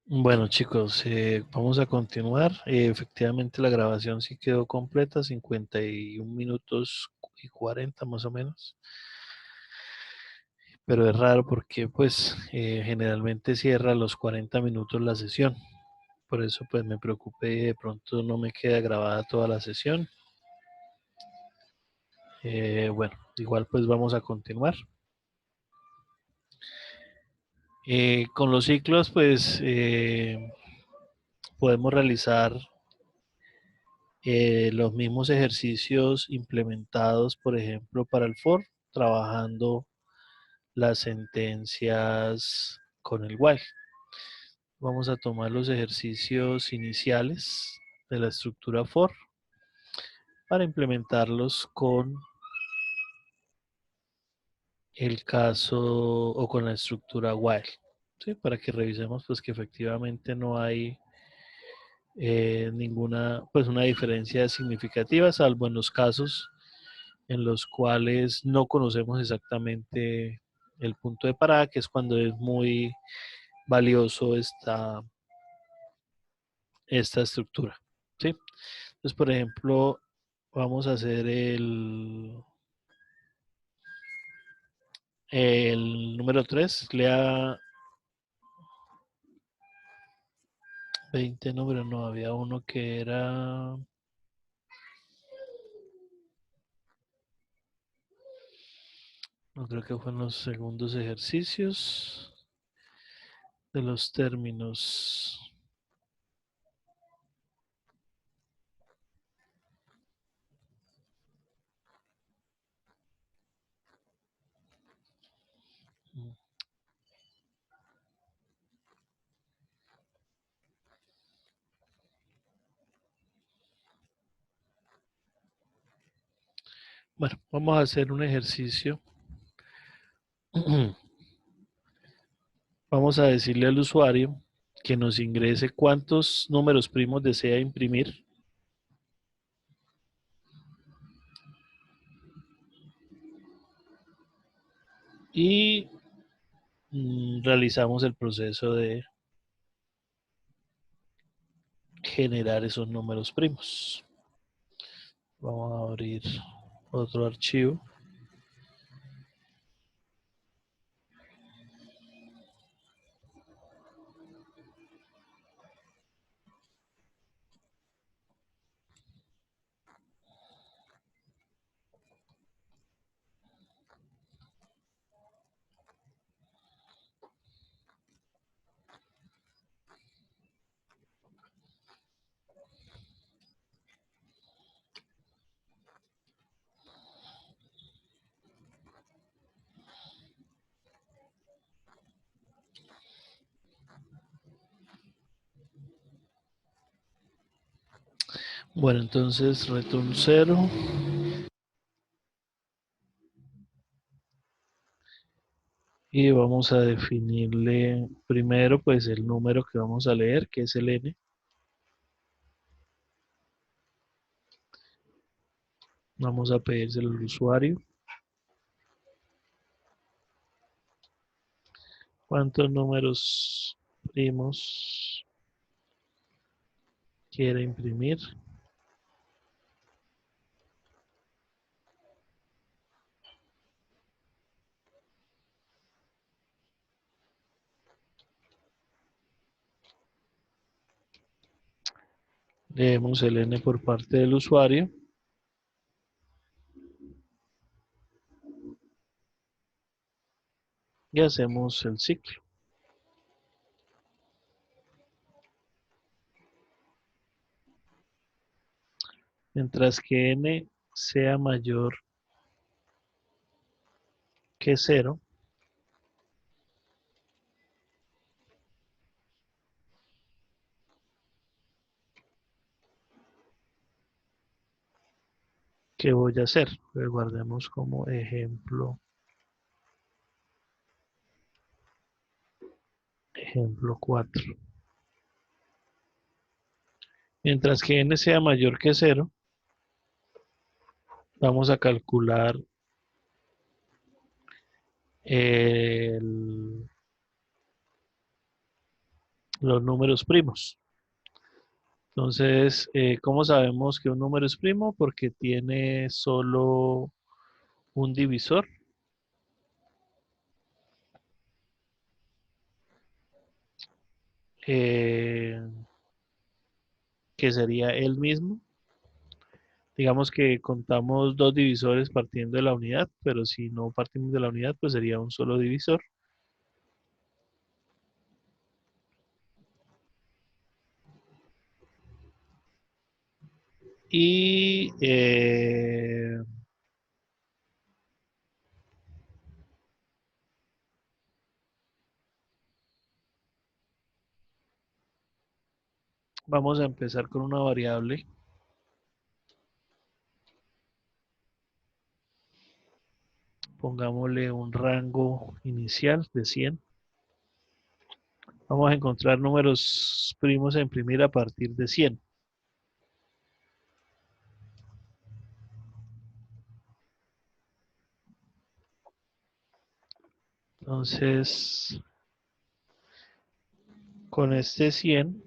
Bueno, chicos, vamos a continuar. Efectivamente, la grabación sí quedó completa, 51 minutos y 40 más o menos. Pero es raro porque, pues, generalmente cierra a los 40 minutos la sesión. Por eso, pues, me preocupé y de pronto no me queda grabada toda la sesión. Bueno, igual, pues, vamos a continuar. Con los ciclos, pues, podemos realizar los mismos ejercicios implementados, por ejemplo, para el for, trabajando las sentencias con el while. Vamos a tomar los ejercicios iniciales de la estructura for para implementarlos con el caso o con la estructura while, ¿sí? Para que revisemos pues que efectivamente no hay ninguna, pues una diferencia significativa, salvo en los casos en los cuales no conocemos exactamente el punto de parada, que es cuando es muy valioso esta estructura, ¿sí? Entonces, por ejemplo, vamos a hacer el número 3, lea 20 números, no, había uno que era... No creo que fueron los segundos ejercicios de los términos. Bueno, vamos a hacer un ejercicio. Vamos a decirle al usuario que nos ingrese cuántos números primos desea imprimir y realizamos el proceso de generar esos números primos. Vamos a abrir otro archivo. Bueno, entonces return 0 y vamos a definirle primero pues el número que vamos a leer, que es el n. Vamos a pedírselo al usuario. ¿Cuántos números primos quiere imprimir? Leemos el n por parte del usuario y hacemos el ciclo. Mientras que n sea mayor que 0, ¿qué voy a hacer? Pues guardemos como ejemplo 4. Mientras que n sea mayor que 0, vamos a calcular el, los números primos. Entonces, ¿cómo sabemos que un número es primo? Porque tiene solo un divisor, eh, que sería el mismo. Digamos que contamos dos divisores partiendo de la unidad, pero si no partimos de la unidad, pues sería un solo divisor. Y vamos a empezar con una variable. Pongámosle un rango inicial de 100. Vamos a encontrar números primos a imprimir a partir de 100. Entonces, con este 100,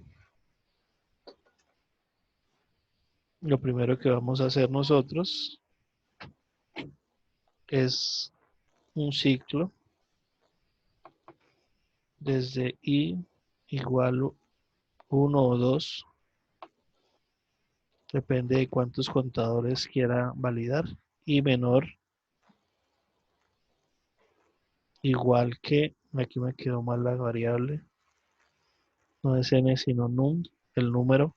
lo primero que vamos a hacer nosotros es un ciclo desde i igual 1 o 2, depende de cuántos contadores quiera validar, y menor igual que, aquí me quedó mal la variable, no es n sino num, el número,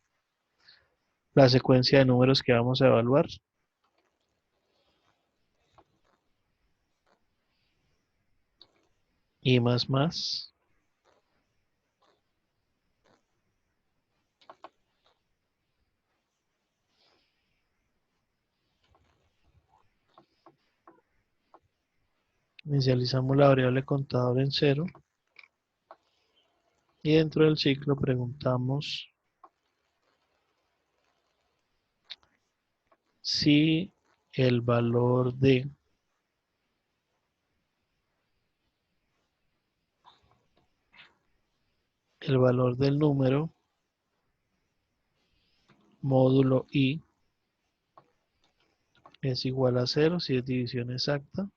la secuencia de números que vamos a evaluar, y más. Inicializamos la variable contador en 0 y dentro del ciclo preguntamos si el valor de el valor del número módulo i es igual a 0 si es división exacta.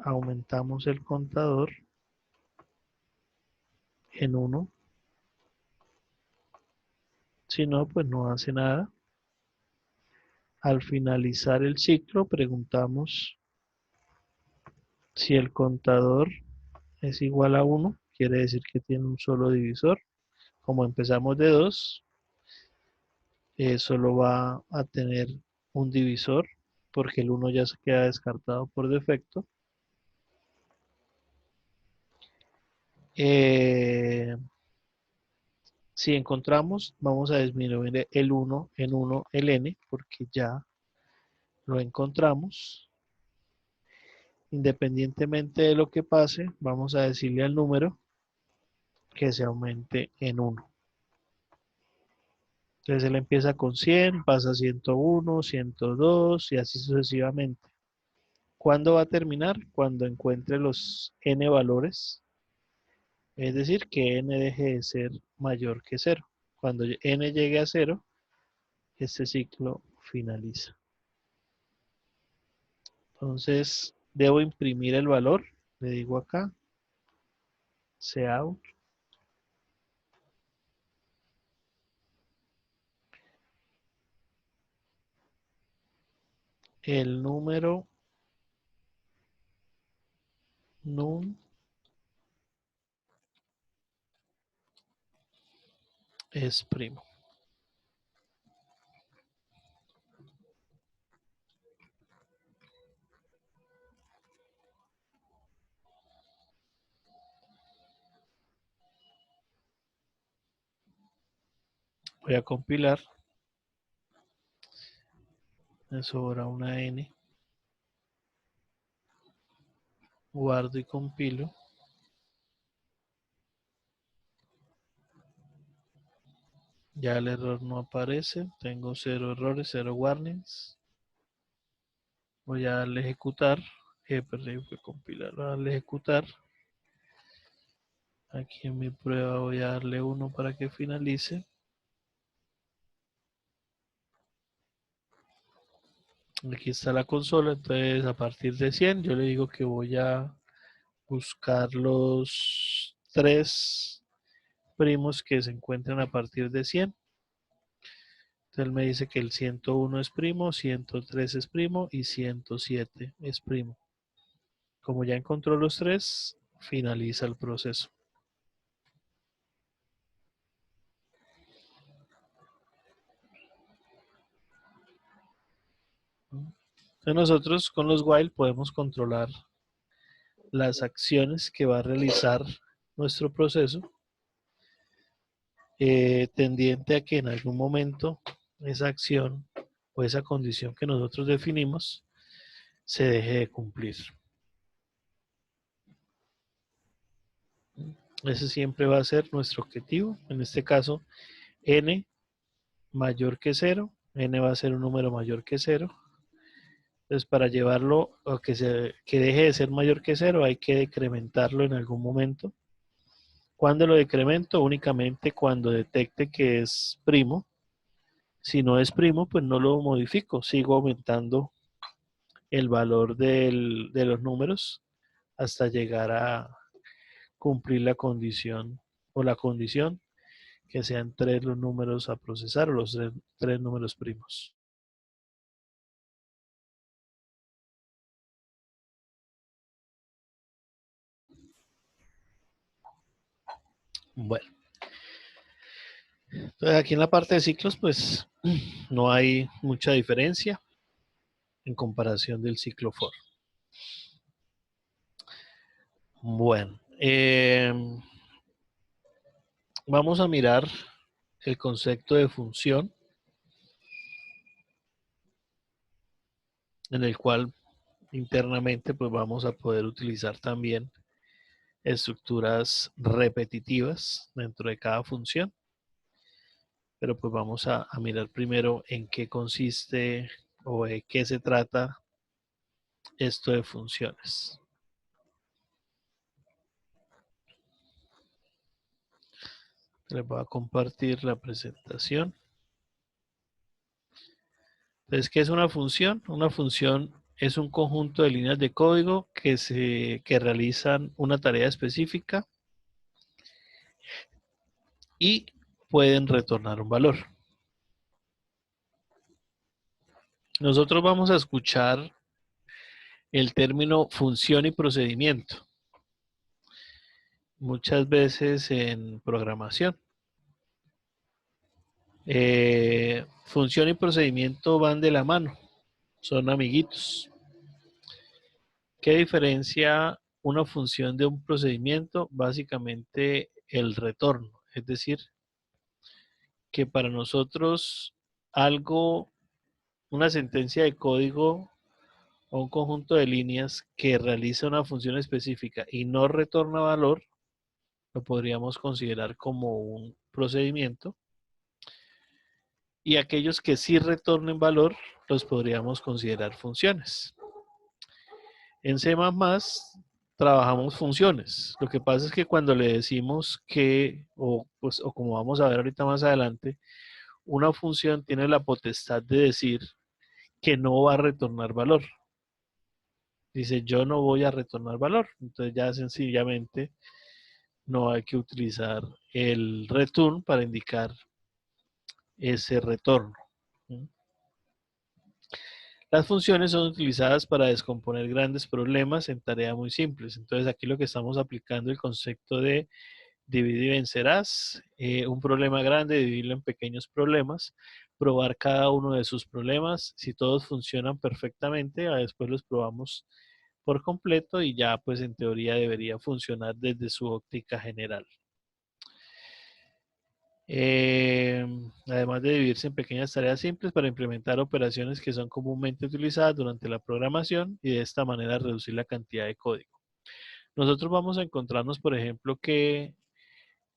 Aumentamos el contador en 1. Si no, pues no hace nada. Al finalizar el ciclo, preguntamos si el contador es igual a 1. Quiere decir que tiene un solo divisor. Como empezamos de 2, solo va a tener un divisor porque el 1 ya se queda descartado por defecto. Eh, si encontramos, vamos a disminuir el 1 en 1 el n porque ya lo encontramos. Independientemente de lo que pase, vamos a decirle al número que se aumente en 1. Entonces él empieza con 100, pasa a 101, 102 y así sucesivamente. ¿Cuándo va a terminar? Cuando encuentre los n valores, es decir, que n deje de ser mayor que 0. Cuando n llegue a 0, este ciclo finaliza. Entonces, debo imprimir el valor, le digo acá, cout, el número num es primo. Voy a compilar, me sobra una n, guardo y compilo. Ya el error no aparece, tengo 0 errores, 0 warnings. Voy a darle ejecutar, perdón, voy a compilar, voy a darle ejecutar. Aquí en mi prueba voy a darle 1 para que finalice. Aquí está la consola, entonces a partir de 100 yo le digo que voy a buscar los 3 primos que se encuentran a partir de 100. Entonces él me dice que el 101 es primo, 103 es primo y 107 es primo. Como ya encontró los 3, finaliza el proceso. Entonces nosotros con los while podemos controlar las acciones que va a realizar nuestro proceso, tendiente a que en algún momento esa acción o esa condición que nosotros definimos se deje de cumplir. Ese siempre va a ser nuestro objetivo. En este caso, n mayor que 0. N va a ser un número mayor que 0. Entonces, para llevarlo a que deje de ser mayor que 0, hay que decrementarlo en algún momento. ¿Cuándo lo decremento? Únicamente cuando detecte que es primo. Si no es primo, pues no lo modifico. Sigo aumentando el valor de los números hasta llegar a cumplir la condición o la condición que sean 3 los números a procesar o los 3 números primos. Bueno, entonces aquí en la parte de ciclos, pues no hay mucha diferencia en comparación del ciclo for. Bueno, vamos a mirar el concepto de función, en el cual internamente pues vamos a poder utilizar también estructuras repetitivas dentro de cada función. Pero pues vamos a mirar primero en qué consiste o de qué se trata esto de funciones. Les voy a compartir la presentación. Entonces, ¿qué es una función? Una función es un conjunto de líneas de código que realizan una tarea específica y pueden retornar un valor. Nosotros vamos a escuchar el término función y procedimiento muchas veces en programación. Función y procedimiento van de la mano, son amiguitos. ¿Qué diferencia una función de un procedimiento? Básicamente el retorno, es decir, que para nosotros algo, una sentencia de código o un conjunto de líneas que realiza una función específica y no retorna valor, lo podríamos considerar como un procedimiento. Y aquellos que sí retornen valor, los podríamos considerar funciones. En C++ trabajamos funciones. Lo que pasa es que cuando le decimos que, pues, o como vamos a ver ahorita más adelante, una función tiene la potestad de decir que no va a retornar valor. Dice, yo no voy a retornar valor. Entonces ya sencillamente no hay que utilizar el return para indicar ese retorno. Las funciones son utilizadas para descomponer grandes problemas en tareas muy simples. Entonces aquí lo que estamos aplicando es el concepto de dividir y vencerás. Un problema grande, dividirlo en pequeños problemas, probar cada uno de sus problemas. Si todos funcionan perfectamente, después los probamos por completo y ya pues en teoría debería funcionar desde su óptica general. Además de dividirse en pequeñas tareas simples para implementar operaciones que son comúnmente utilizadas durante la programación y de esta manera reducir la cantidad de código. Nosotros vamos a encontrarnos, por ejemplo, que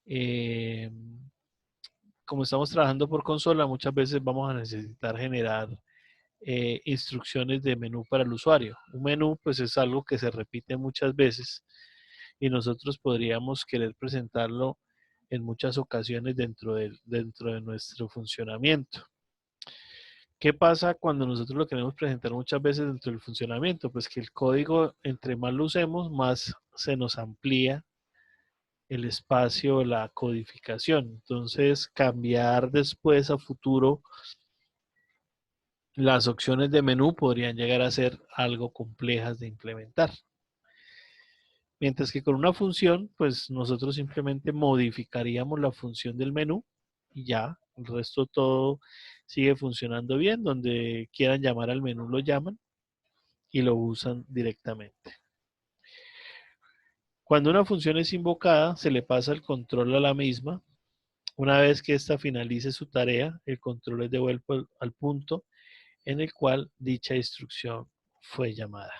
eh, como estamos trabajando por consola, muchas veces vamos a necesitar generar instrucciones de menú para el usuario. Un menú pues es algo que se repite muchas veces y nosotros podríamos querer presentarlo en muchas ocasiones dentro de nuestro funcionamiento. ¿Qué pasa cuando nosotros lo queremos presentar muchas veces dentro del funcionamiento? Pues que el código, entre más lo usemos, más se nos amplía el espacio, la codificación. Entonces, cambiar después a futuro las opciones de menú podrían llegar a ser algo complejas de implementar. Mientras que con una función, pues nosotros simplemente modificaríamos la función del menú y ya, el resto todo sigue funcionando bien. Donde quieran llamar al menú lo llaman y lo usan directamente. Cuando una función es invocada, se le pasa el control a la misma. Una vez que ésta finalice su tarea, el control es devuelto al punto en el cual dicha instrucción fue llamada.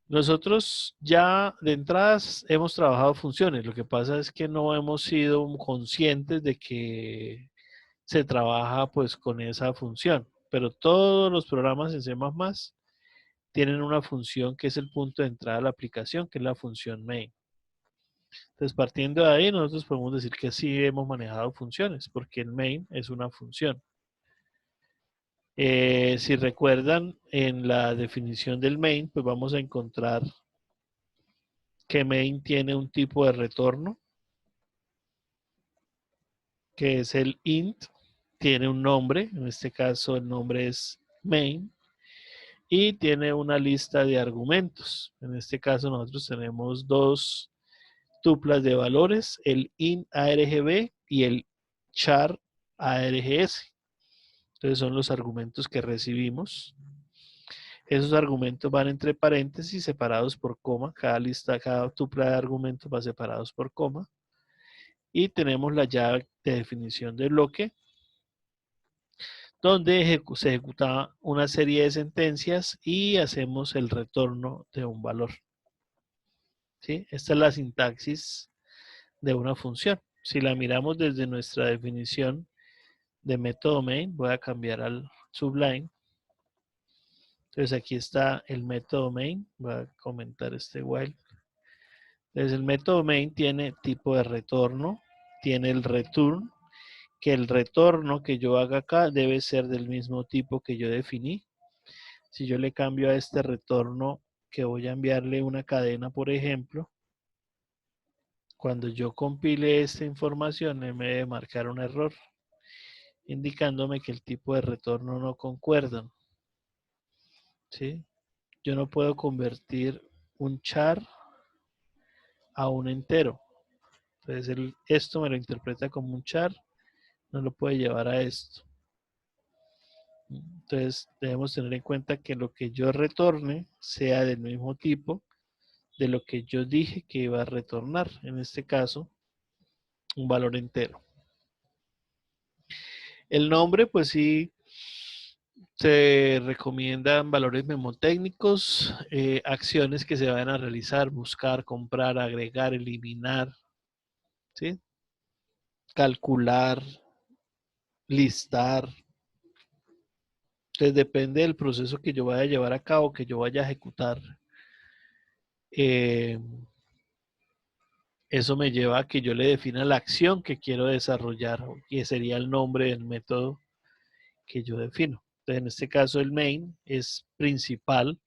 Nosotros ya de entradas hemos trabajado funciones. Lo que pasa es que no hemos sido conscientes de que se trabaja pues con esa función. Pero todos los programas en C++ tienen una función que es el punto de entrada a la aplicación, que es la función main. Entonces, partiendo de ahí, nosotros podemos decir que sí hemos manejado funciones, porque el main es una función. Si recuerdan, en la definición del main, pues vamos a encontrar que main tiene un tipo de retorno, que es el int, tiene un nombre, en este caso el nombre es main, y tiene una lista de argumentos. En este caso nosotros tenemos dos tuplas de valores, el int argb y el char args. Entonces son los argumentos que recibimos. Esos argumentos van entre paréntesis separados por coma. Cada tupla de argumentos va separados por coma. Y tenemos la llave de definición de bloque, donde se ejecuta una serie de sentencias y hacemos el retorno de un valor. ¿Sí? Esta es la sintaxis de una función. Si la miramos desde nuestra definición de método main, voy a cambiar al Sublime. Entonces aquí está el método main, voy a comentar este while. Entonces el método main tiene tipo de retorno, tiene el return, que el retorno que yo haga acá debe ser del mismo tipo que yo definí. Si yo le cambio a este retorno que voy a enviarle una cadena, por ejemplo, cuando yo compile esta información me debe marcar un error, indicándome que el tipo de retorno no concuerdan. ¿Sí? Yo no puedo convertir un char a un entero. Entonces esto me lo interpreta como un char, no lo puede llevar a esto. Entonces debemos tener en cuenta que lo que yo retorne sea del mismo tipo de lo que yo dije que iba a retornar. En este caso, un valor entero. El nombre, pues sí, se recomiendan valores memotécnicos, acciones que se van a realizar, buscar, comprar, agregar, eliminar, ¿sí? Calcular, listar. Entonces depende del proceso que yo vaya a llevar a cabo, que yo vaya a ejecutar. Eso me lleva a que yo le defina la acción que quiero desarrollar, que sería el nombre del método que yo defino. Entonces en este caso el main es principal,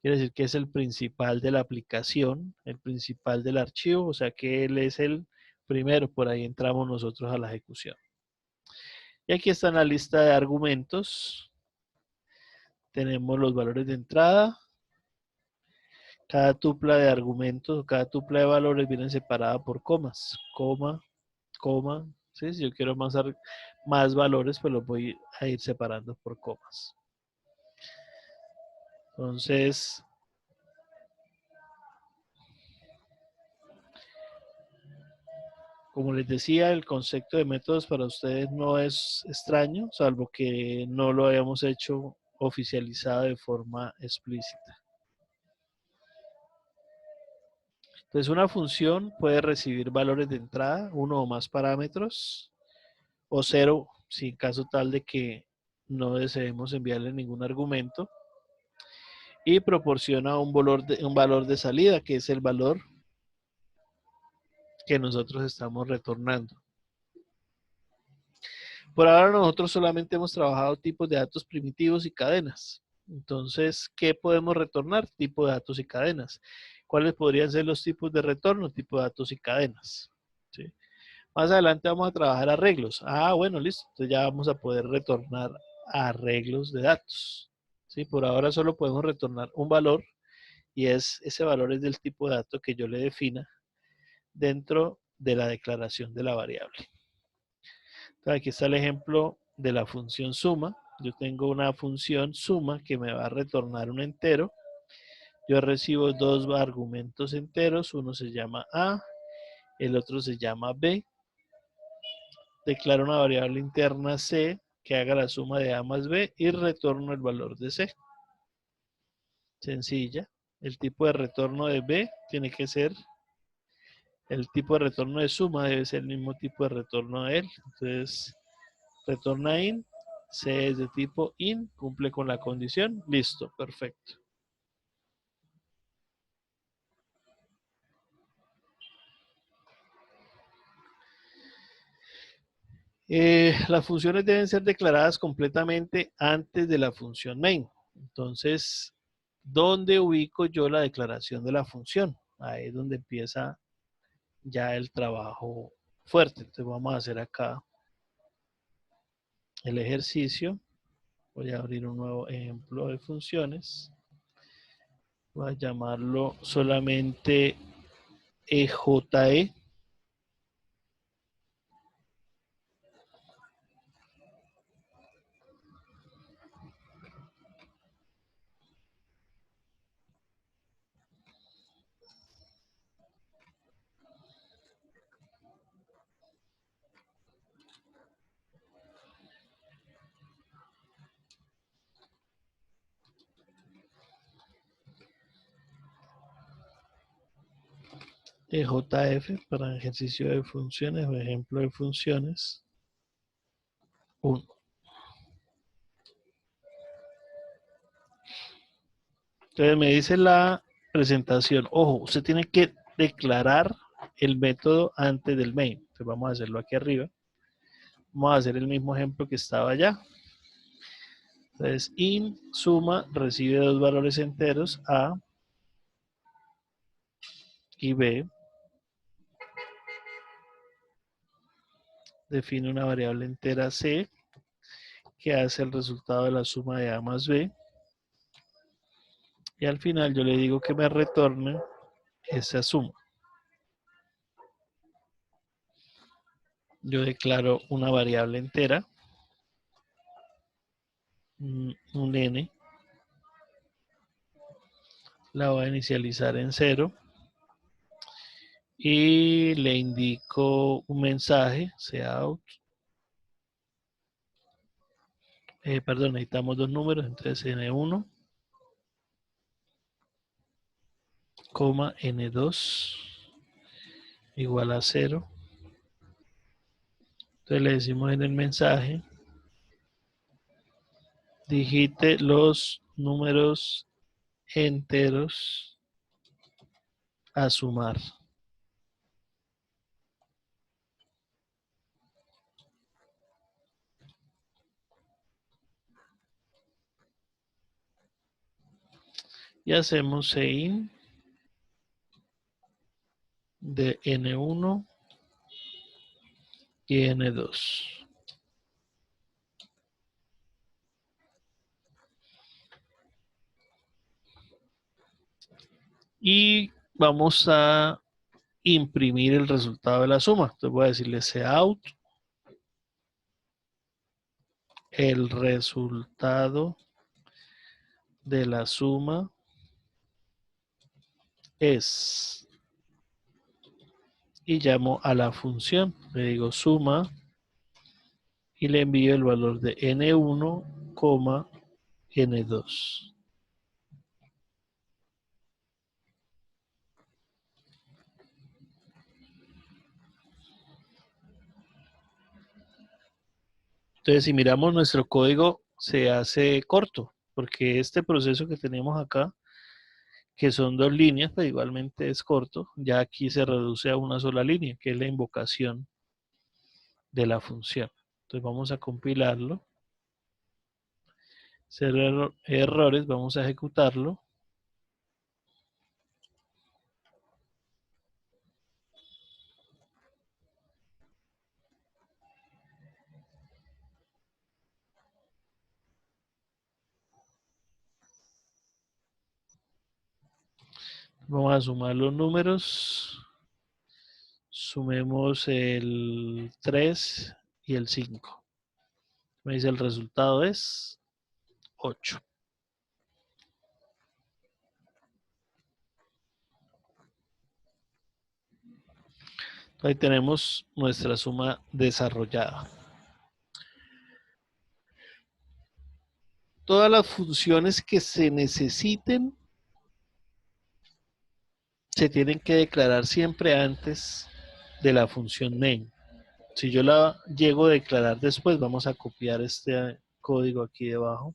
quiere decir que es el principal de la aplicación, el principal del archivo, o sea que él es el primero, por ahí entramos nosotros a la ejecución. Y aquí está la lista de argumentos. Tenemos los valores de entrada. Cada tupla de argumentos, cada tupla de valores viene separada por comas. Coma, coma. ¿Sí? Si yo quiero más valores, pues los voy a ir separando por comas. Entonces, como les decía, el concepto de métodos para ustedes no es extraño, salvo que no lo hayamos hecho oficializado de forma explícita. Entonces, una función puede recibir valores de entrada, uno o más parámetros, o cero, si en caso tal de que no deseemos enviarle ningún argumento. y proporciona un valor de salida, que es el valor que nosotros estamos retornando. Por ahora nosotros solamente hemos trabajado tipos de datos primitivos y cadenas. Entonces, ¿qué podemos retornar? Tipo de datos y cadenas. ¿Cuáles podrían ser los tipos de retorno? Tipo de datos y cadenas. ¿Sí? Más adelante vamos a trabajar arreglos. Ah, bueno, listo. Entonces ya vamos a poder retornar arreglos de datos. ¿Sí? Por ahora solo podemos retornar un valor y ese valor es del tipo de dato que yo le defina dentro de la declaración de la variable. Entonces aquí está el ejemplo de la función suma. Yo tengo una función suma que me va a retornar un entero. Yo recibo dos argumentos enteros, uno se llama A, el otro se llama B. Declaro una variable interna C que haga la suma de A más B y retorno el valor de C. Sencilla. El tipo de retorno de B tiene que ser, el tipo de retorno de suma debe ser el mismo tipo de retorno de él. Entonces, retorna in, C es de tipo in, cumple con la condición, listo, perfecto. Las funciones deben ser declaradas completamente antes de la función main. Entonces, ¿dónde ubico yo la declaración de la función? Ahí es donde empieza ya el trabajo fuerte. Entonces vamos a hacer acá el ejercicio. Voy a abrir un nuevo ejemplo de funciones. Voy a llamarlo solamente EJE. EJF para ejercicio de funciones o ejemplo de funciones 1. Entonces me dice la presentación, ojo, usted tiene que declarar el método antes del main. Entonces vamos a hacerlo aquí arriba. Vamos a hacer el mismo ejemplo que estaba allá. Entonces in suma recibe dos valores enteros A y B. Define una variable entera C que hace el resultado de la suma de A más B. Y al final yo le digo que me retorne esa suma. Yo declaro una variable entera, un n, la voy a inicializar en 0 y le indico un mensaje, cout, perdón, necesitamos dos números, entonces n1, n2 igual a 0. Entonces le decimos en el mensaje, digite los números enteros a sumar. Y hacemos sein de n1 y n2. Y vamos a imprimir el resultado de la suma. Entonces voy a decirle cout, el resultado de la suma es, y llamo a la función, le digo suma y le envío el valor de n1, n2. Entonces si miramos nuestro código se hace corto, porque este proceso que tenemos acá, que son dos líneas, pues igualmente es corto, ya aquí se reduce a una sola línea, que es la invocación de la función. Entonces vamos a compilarlo, cero errores, vamos a ejecutarlo. Vamos a sumar los números. Sumemos el 3 y el 5. Me dice el resultado es 8. Ahí tenemos nuestra suma desarrollada. Todas las funciones que se necesiten se tienen que declarar siempre antes de la función main. Si yo la llego a declarar después, vamos a copiar este código aquí debajo.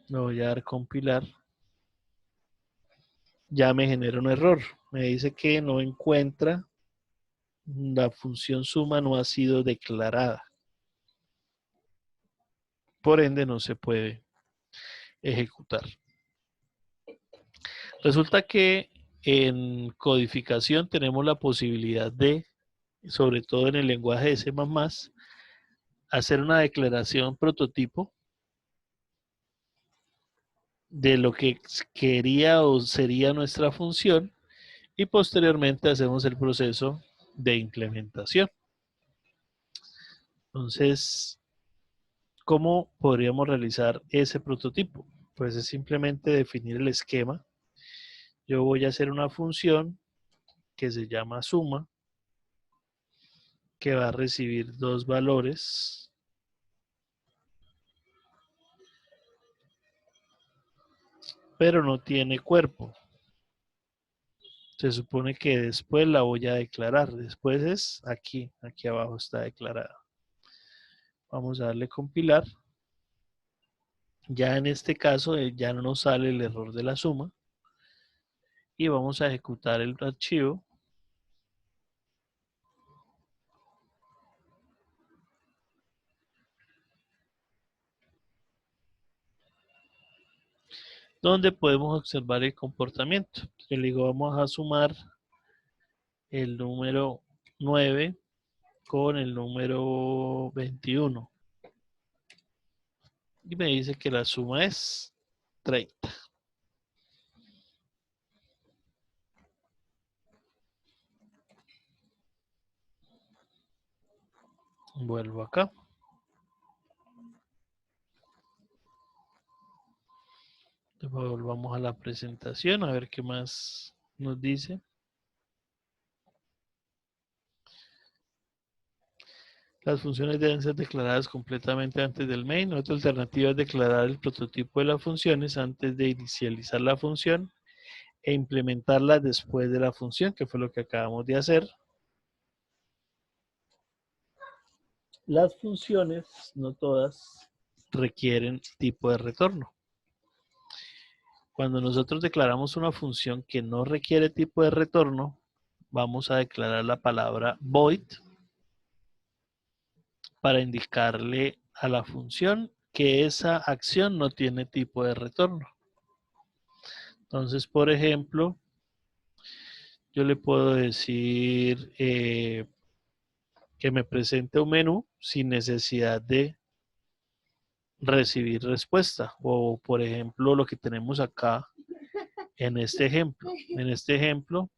Le voy a dar compilar. Ya me genera un error. Me dice que no encuentra, la función suma no ha sido declarada. Por ende no se puede ejecutar. Resulta que en codificación tenemos la posibilidad de, sobre todo en el lenguaje de C++, hacer una declaración prototipo de lo que quería o sería nuestra función y posteriormente hacemos el proceso de implementación. Entonces, ¿cómo podríamos realizar ese prototipo? Pues es simplemente definir el esquema. Yo voy a hacer una función que se llama suma, que va a recibir dos valores. Pero no tiene cuerpo. Se supone que después la voy a declarar. Después es aquí, aquí abajo está declarada. Vamos a darle compilar. Ya en este caso ya no nos sale el error de la suma. Y vamos a ejecutar el archivo. Donde podemos observar el comportamiento. Yo le digo, vamos a sumar el número 9 con el número 21. Y me dice que la suma es 30. Vuelvo acá. Volvamos a la presentación a ver qué más nos dice. Las funciones deben ser declaradas completamente antes del main. Otra alternativa es declarar el prototipo de las funciones antes de inicializar la función e implementarla después de la función, que fue lo que acabamos de hacer. Las funciones, no todas, requieren tipo de retorno. Cuando nosotros declaramos una función que no requiere tipo de retorno, vamos a declarar la palabra void para indicarle a la función que esa acción no tiene tipo de retorno. Entonces, por ejemplo, yo le puedo decir que me presente un menú sin necesidad de recibir respuesta. O, por ejemplo, lo que tenemos acá en este ejemplo. En este ejemplo,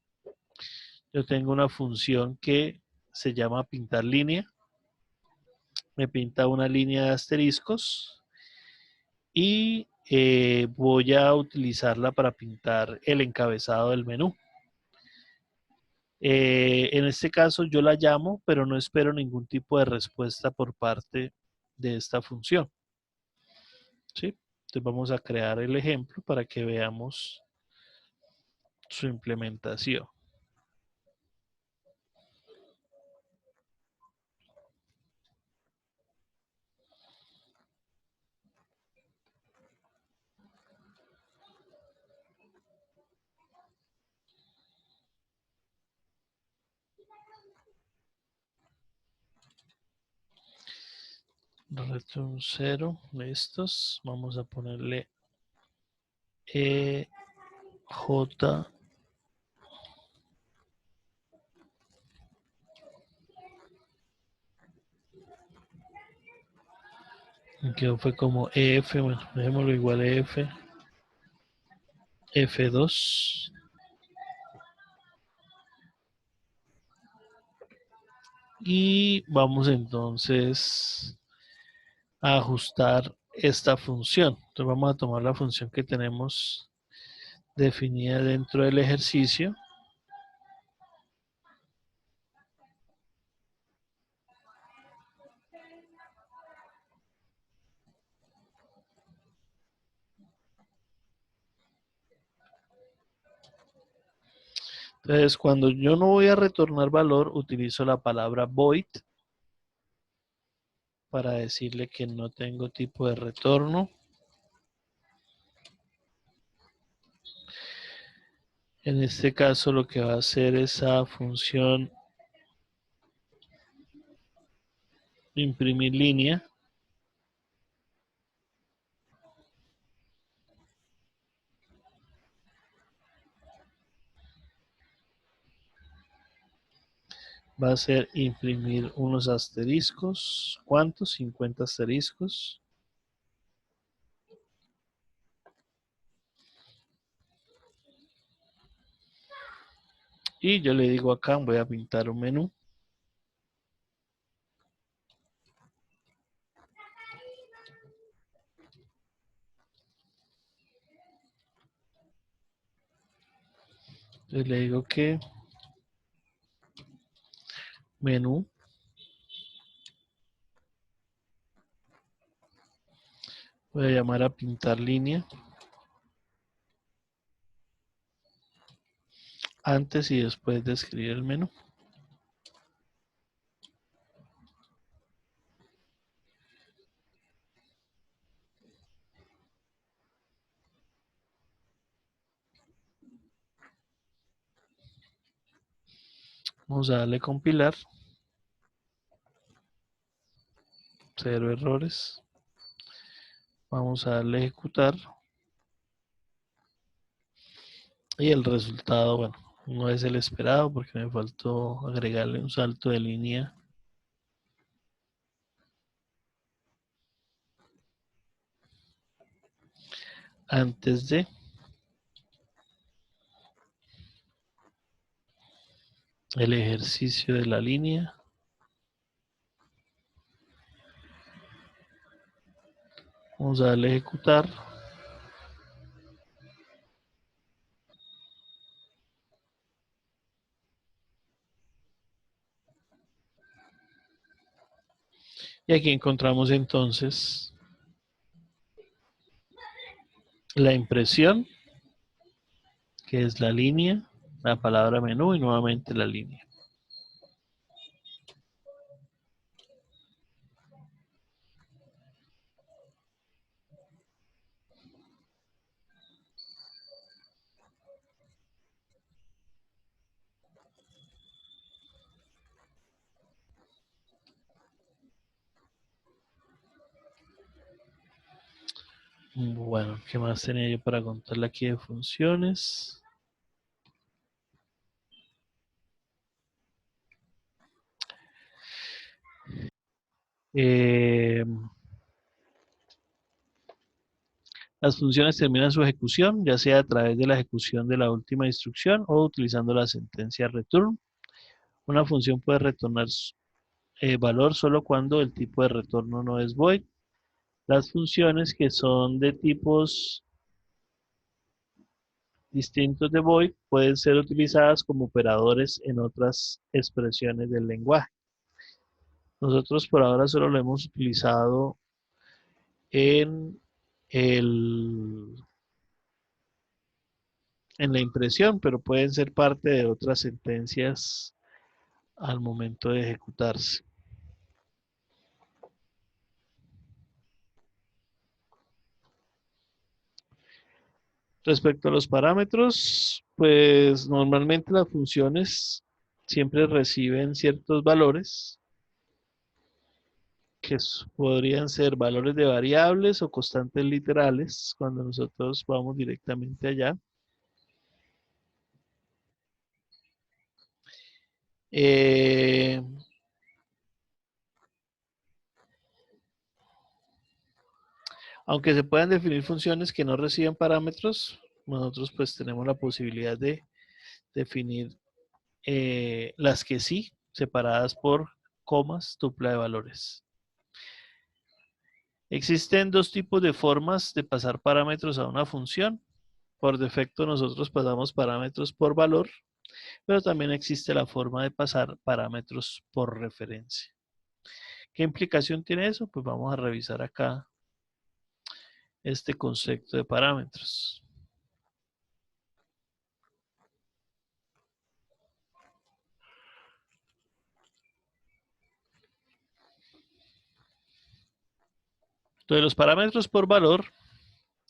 yo tengo una función que se llama pintar línea. Me pinta una línea de asteriscos y voy a utilizarla para pintar el encabezado del menú. En este caso yo la llamo, pero no espero ningún tipo de respuesta por parte de esta función. ¿Sí? Entonces vamos a crear el ejemplo para que veamos su implementación. return 0 de estos. Vamos a ponerle J. Que fue como EF, bueno, dejémoslo igual a F, F2. Y vamos entonces a ajustar esta función. Entonces vamos a tomar la función que tenemos definida dentro del ejercicio. Entonces, cuando yo no voy a retornar valor, utilizo la palabra void para decirle que no tengo tipo de retorno. En este caso, lo que va a hacer esa función imprimir línea. Va a ser imprimir unos asteriscos. ¿Cuántos? 50 asteriscos. Y yo le digo acá, voy a pintar un menú. Entonces le digo que menú. Voy a llamar a pintar línea. Antes y después de escribir el menú. Vamos a darle compilar. 0 errores. Vamos a darle ejecutar. Y el resultado, bueno, no es el esperado porque me faltó agregarle un salto de línea antes de el ejercicio de la línea. Vamos a darle ejecutar. Y aquí encontramos entonces la impresión, que es la línea, la palabra menú y nuevamente la línea. Bueno, ¿qué más tenía yo para contarle aquí de funciones? Eh, las funciones terminan su ejecución, ya sea a través de la ejecución de la última instrucción o utilizando la sentencia return. Una función puede retornar valor solo cuando el tipo de retorno no es void. Las funciones que son de tipos distintos de void pueden ser utilizadas como operadores en otras expresiones del lenguaje. Nosotros por ahora solo lo hemos utilizado en, el, en la impresión, pero pueden ser parte de otras sentencias al momento de ejecutarse. Respecto a los parámetros, pues normalmente las funciones siempre reciben ciertos valores podrían ser valores de variables o constantes literales cuando nosotros vamos directamente allá. Eh, aunque se puedan definir funciones que no reciben parámetros, nosotros pues tenemos la posibilidad de definir las que sí, separadas por comas, tupla de valores. Existen dos tipos de formas de pasar parámetros a una función. Por defecto nosotros pasamos parámetros por valor, pero también existe la forma de pasar parámetros por referencia. ¿Qué implicación tiene eso? Pues vamos a revisar acá este concepto de parámetros. Entonces los parámetros por valor,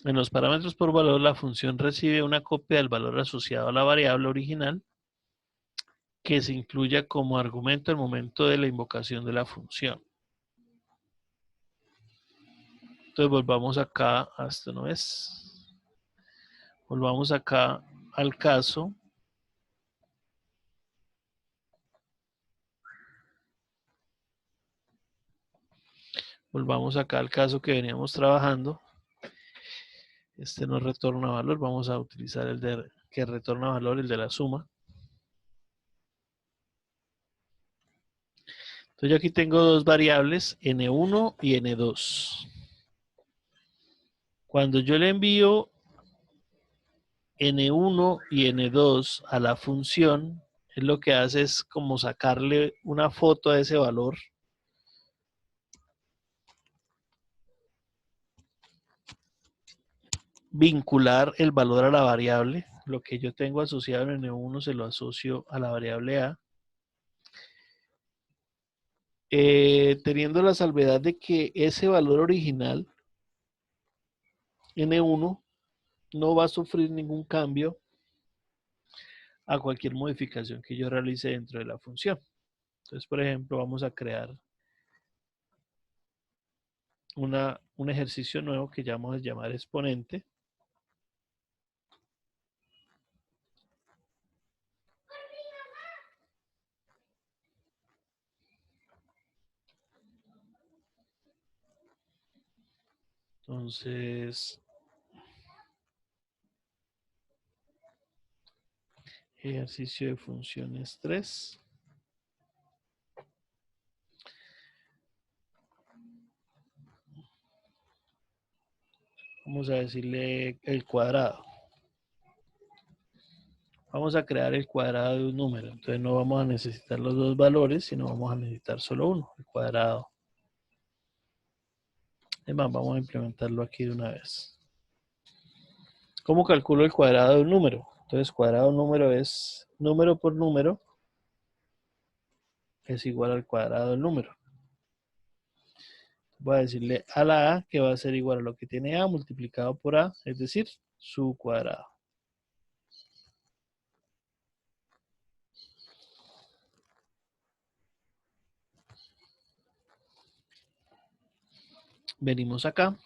en los parámetros por valor la función recibe una copia del valor asociado a la variable original que se incluya como argumento al momento de la invocación de la función. Entonces volvamos acá, esto no es, volvamos acá al caso. Volvamos acá al caso que veníamos trabajando. Este no retorna valor, vamos a utilizar el de que retorna valor, el de la suma. Entonces yo aquí tengo dos variables, n1 y n2. Cuando yo le envío n1 y n2 a la función, es lo que hace es como sacarle una foto a ese valor. Vincular el valor a la variable. Lo que yo tengo asociado en n1 se lo asocio a la variable a. Teniendo la salvedad de que ese valor original, n1, no va a sufrir ningún cambio a cualquier modificación que yo realice dentro de la función. Entonces, por ejemplo, vamos a crear un ejercicio nuevo que llamamos a llamar exponente. Entonces, ejercicio de funciones 3. Vamos a decirle el cuadrado. Vamos a crear el cuadrado de un número. Entonces no vamos a necesitar los dos valores, sino vamos a necesitar solo uno, el cuadrado. Además, vamos a implementarlo aquí de una vez. ¿Cómo calculo el cuadrado de un número? Entonces, cuadrado de un número es número por número es igual al cuadrado del número. Voy a decirle a la a que va a ser igual a lo que tiene a multiplicado por a, es decir, su cuadrado. Venimos acá,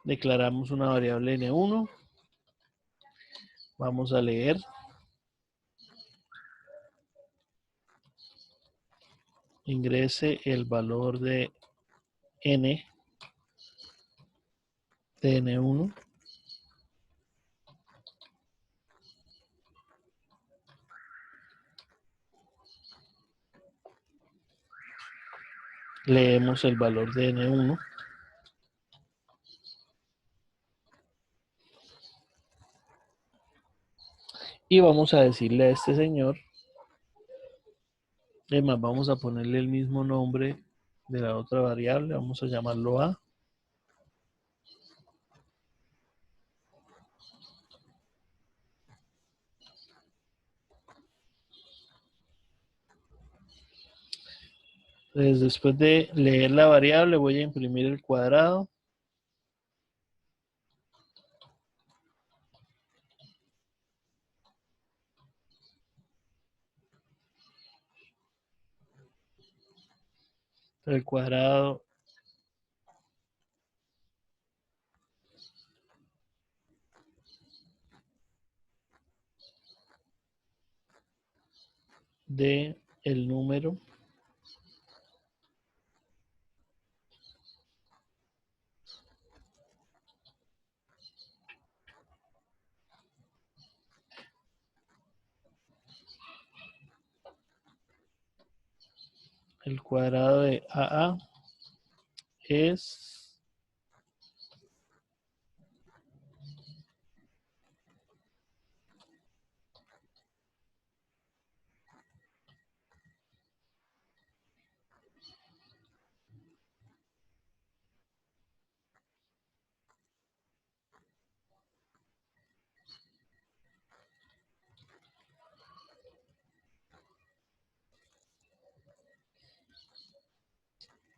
declaramos una variable n1, vamos a leer ingrese el valor de n de n1 leemos el valor de n1 y vamos a decirle a este señor, además vamos a ponerle el mismo nombre de la otra variable, vamos a llamarlo a. Entonces, después de leer la variable, voy a imprimir el cuadrado. El cuadrado de el número el cuadrado de AA es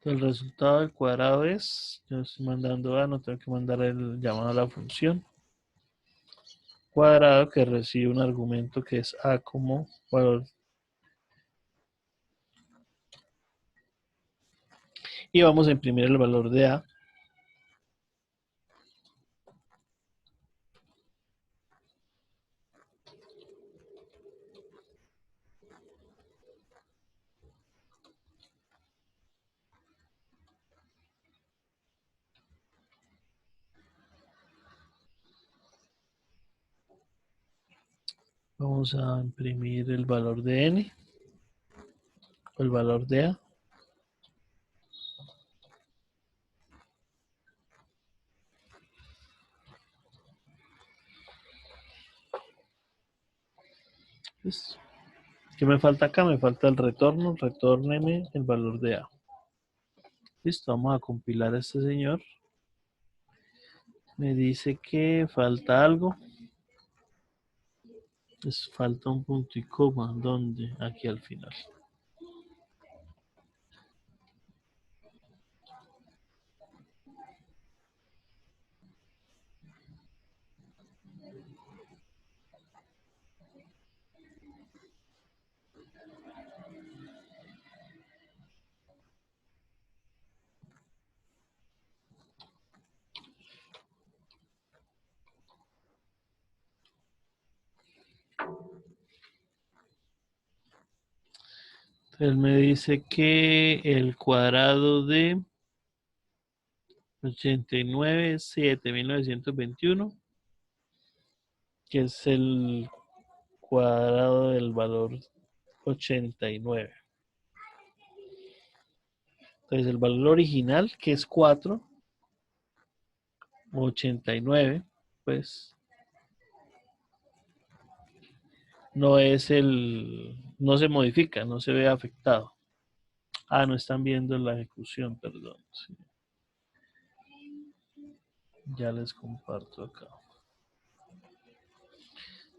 el resultado del cuadrado es, yo estoy mandando A, no tengo que mandar el llamado a la función cuadrado que recibe un argumento que es A como valor. Y vamos a imprimir el valor de A. Vamos a imprimir el valor de N, o el valor de A. Listo. ¿Qué me falta acá? Me falta el retorno. Retórneme el valor de A. Listo, vamos a compilar a este señor. Me dice que falta algo. Falta un punto y coma. ¿Dónde? Aquí al final. Él me dice que el cuadrado de 89.7.921, que es el cuadrado del valor 89. Entonces el valor original, que es 4, 89, pues no se modifica, no se ve afectado. Ah, no están viendo la ejecución, perdón. Sí, ya les comparto acá.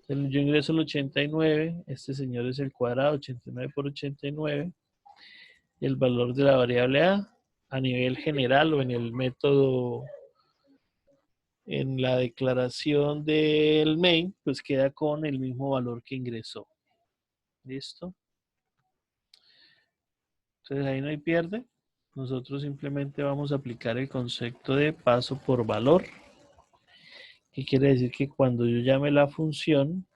Yo ingreso el 89, este señor es el cuadrado, 89 por 89, el valor de la variable a nivel general o en el método, en la declaración del main, pues queda con el mismo valor que ingresó. ¿Listo? Entonces ahí no hay pierde. Nosotros simplemente vamos a aplicar el concepto de paso por valor, que quiere decir que cuando yo llame la función,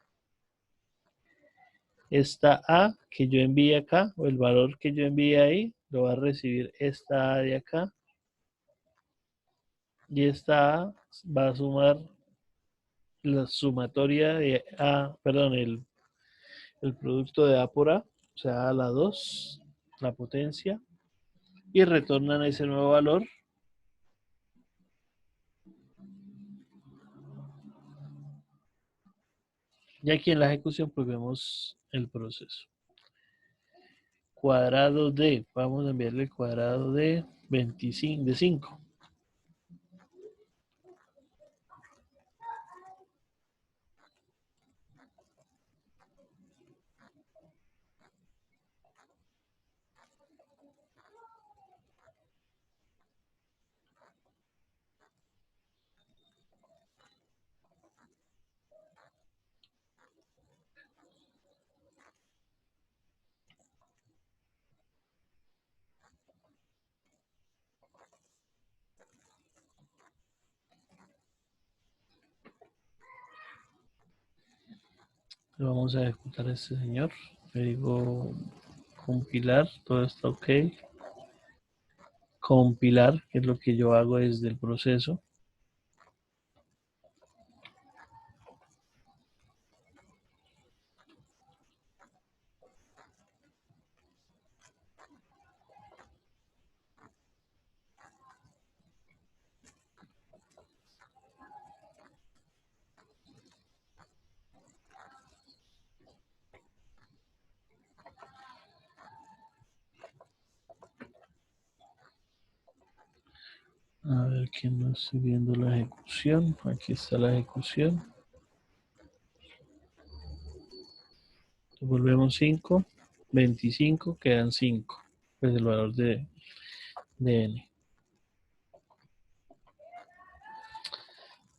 esta A que yo envíe acá, o el valor que yo envíe ahí, lo va a recibir esta A de acá, y esta A va a sumar la sumatoria de A, perdón, el producto de A por A, o sea, A a la 2, la potencia, y retornan ese nuevo valor. Y aquí en la ejecución pues vemos el proceso. Cuadrado de, vamos a enviarle el cuadrado de 25, de 5. Vamos a ejecutar a este señor. Le digo compilar, todo está ok. Compilar, que es lo que yo hago desde el proceso. A ver que no estoy viendo la ejecución. Aquí está la ejecución. Volvemos 5, 25, quedan 5. Pues el valor de n.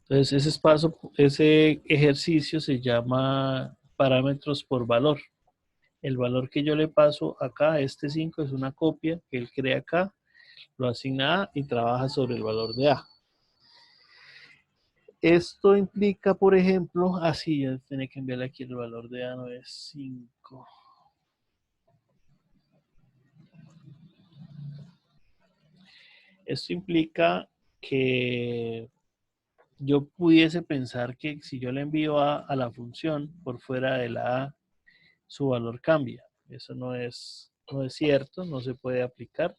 Entonces ese ejercicio se llama parámetros por valor. El valor que yo le paso acá, este 5, es una copia que él crea acá, lo asigna a A y trabaja sobre el valor de A. Esto implica, por ejemplo, así ya tiene que enviarle aquí el valor de A, no es 5. Esto implica que yo pudiese pensar que si yo le envío a la función por fuera de la A, su valor cambia. Eso no es cierto, no se puede aplicar.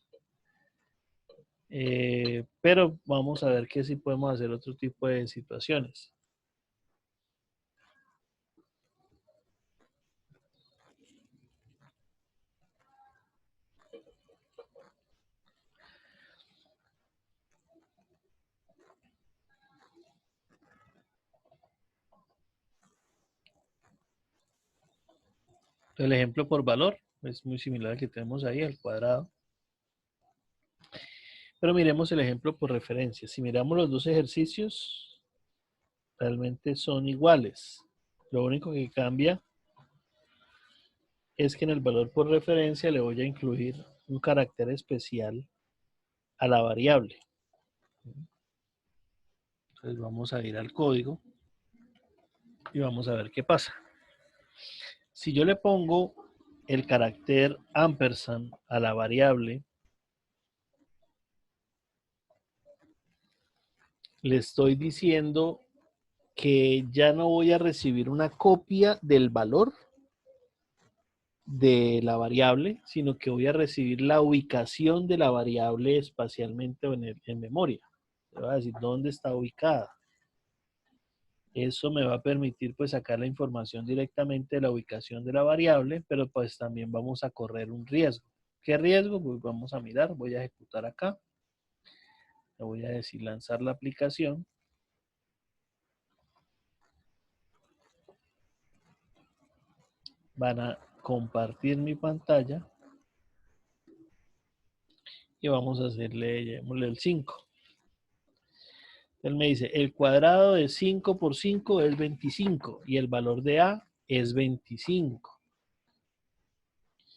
Pero vamos a ver que sí podemos hacer otro tipo de situaciones. El ejemplo por valor es muy similar al que tenemos ahí, al cuadrado. Pero miremos el ejemplo por referencia. Si miramos los dos ejercicios, realmente son iguales. Lo único que cambia es que en el valor por referencia le voy a incluir un carácter especial a la variable. Entonces vamos a ir al código y vamos a ver qué pasa. Si yo le pongo el carácter ampersand a la variable, le estoy diciendo que ya no voy a recibir una copia del valor de la variable, sino que voy a recibir la ubicación de la variable espacialmente en memoria. Le voy a decir dónde está ubicada. Eso me va a permitir pues sacar la información directamente de la ubicación de la variable, pero pues también vamos a correr un riesgo. ¿Qué riesgo? Pues vamos a mirar, voy a ejecutar acá. Le voy a decir lanzar la aplicación. Van a compartir mi pantalla y vamos a hacerle, llevémosle el 5. Él me dice, el cuadrado de 5 por 5 es 25 y el valor de A es 25.